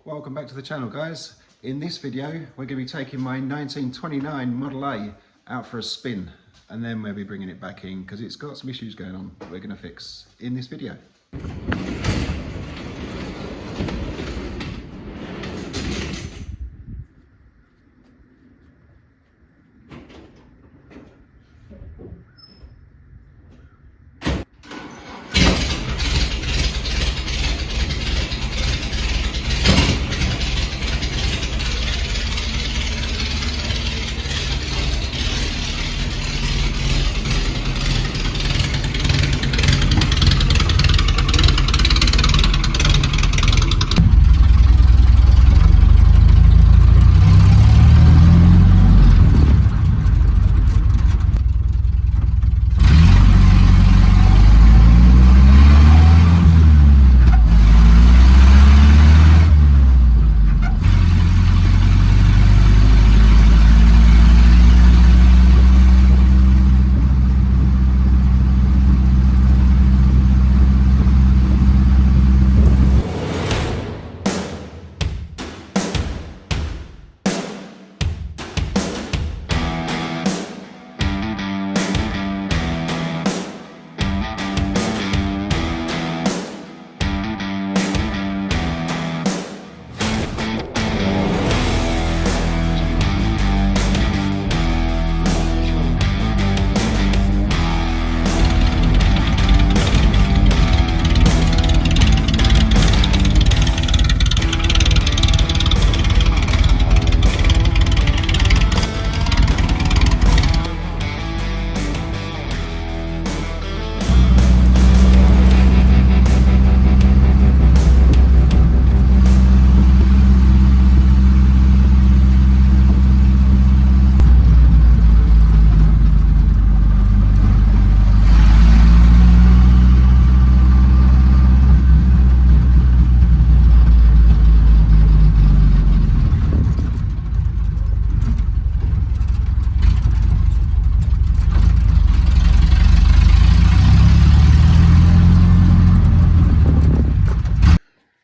Welcome back to the channel, guys. In this video we're going to be taking my 1929 Model A out for a spin, and then we'll be bringing it back in because it's got some issues going on that we're going to fix in this video.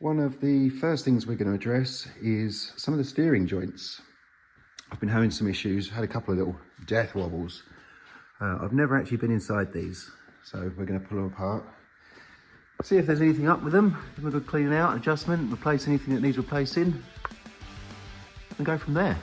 One of the first things we're going to address is some of the steering joints. I've been having some issues, had a couple of little death wobbles. I've never actually been inside these, so we're going to pull them apart. See if there's anything up with them, give them a good clean out, adjustment, replace anything that needs replacing, and go from there.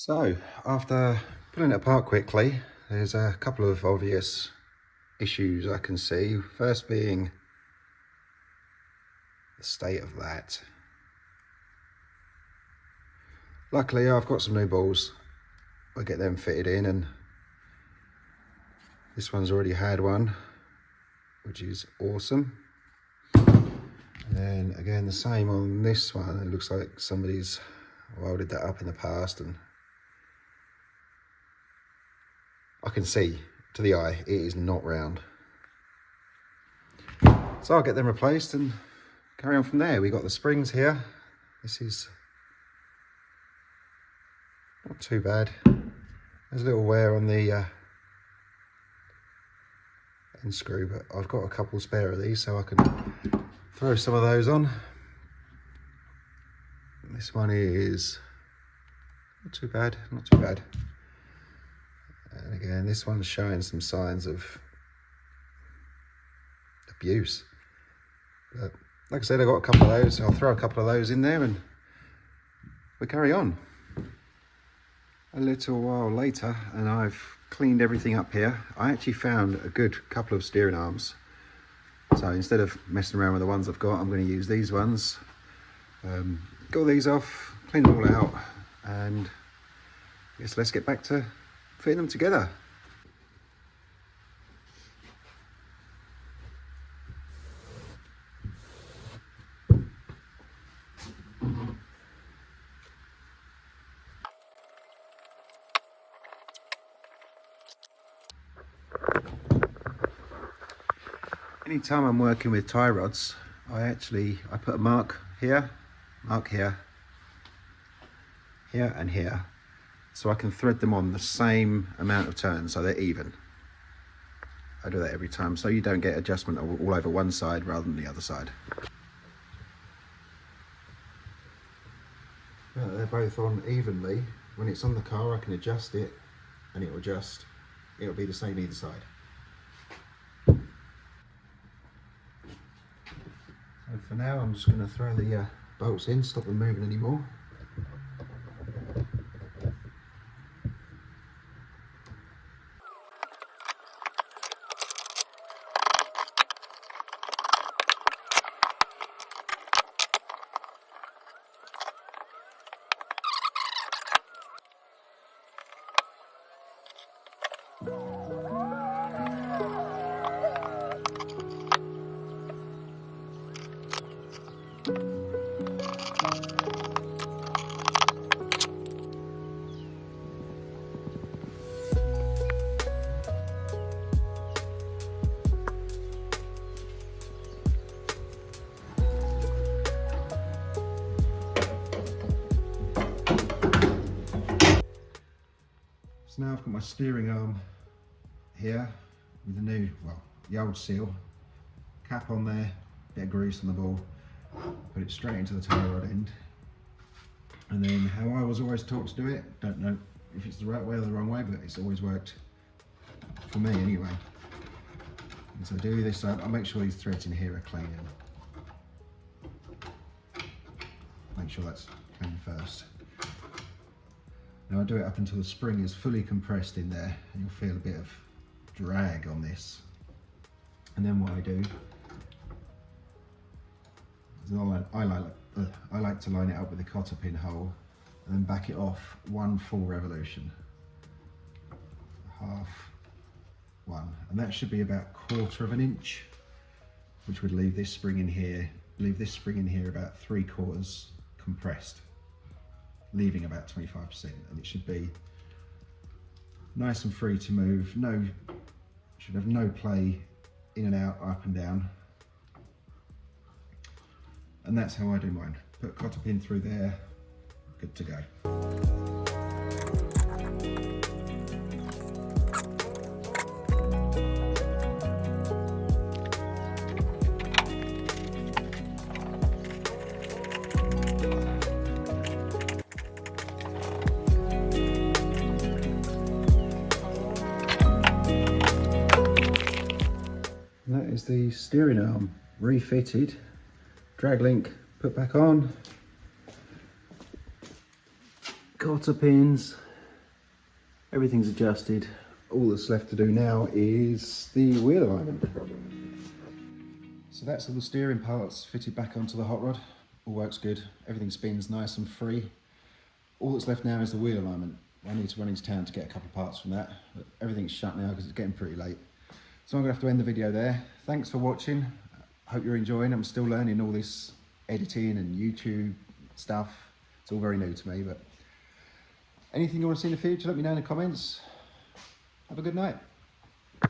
So, after pulling it apart quickly, there's a couple of obvious issues I can see. First being the state of that. Luckily, I've got some new balls. I'll get them fitted in, and this one's already had one, which is awesome. And then again, the same on this one. It looks like somebody's welded that up in the past and I can see to the eye it is not round. So I'll get them replaced and carry on from there. We got the springs here. This is not too bad. There's a little wear on the end screw, but I've got a couple spare of these, so I can throw some of those on. This one is not too bad, not too bad. And again, this one's showing some signs of abuse. But like I said, I've got a couple of those, so I'll throw a couple of those in there and we carry on. A little while later, and I've cleaned everything up here. I actually found a good couple of steering arms. So instead of messing around with the ones I've got, I'm going to use these ones. Got these off, clean them all out, and I guess let's get back to fitting them together. Anytime I'm working with tie rods, I put a mark here, here and here, so I can thread them on the same amount of turns so they're even. I do that every time so you don't get adjustment all over one side rather than the other side. They're both on evenly. When it's on the car I can adjust it and it'll be the same either side. So for now I'm just going to throw the bolts in, stop them moving anymore. So now I've got my steering arm here with the new, the old seal, cap on there, bit of grease on the ball, put it straight into the tie rod end. And then how I was always taught to do it, don't know if it's the right way or the wrong way, but it's always worked for me anyway. And so I do this, I'll make sure these threads in here are clean. Make sure that's clean first. Now I do it up until the spring is fully compressed in there, and you'll feel a bit of drag on this. And then what I do is I like to line it up with a cotter pin hole and then back it off one full revolution. Half one. And that should be about 1/4 of an inch, which would leave this spring in here, about 3/4 compressed, leaving about 25%, and it should be nice and free to move. Should have no play in and out, up and down. And that's how I do mine. Put a cotter pin through there, good to go. And that is the steering arm refitted, drag link put back on, cotter pins, everything's adjusted. All that's left to do now is the wheel alignment. So that's all the steering parts fitted back onto the hot rod. All works good, everything spins nice and free. All that's left now is the wheel alignment. I need to run into town to get a couple of parts from that, but everything's shut now because it's getting pretty late. So I'm going to have to end the video there. Thanks for watching. Hope you're enjoying. I'm still learning all this editing and YouTube stuff. It's all very new to me, but anything you want to see in the future, let me know in the comments. Have a good night.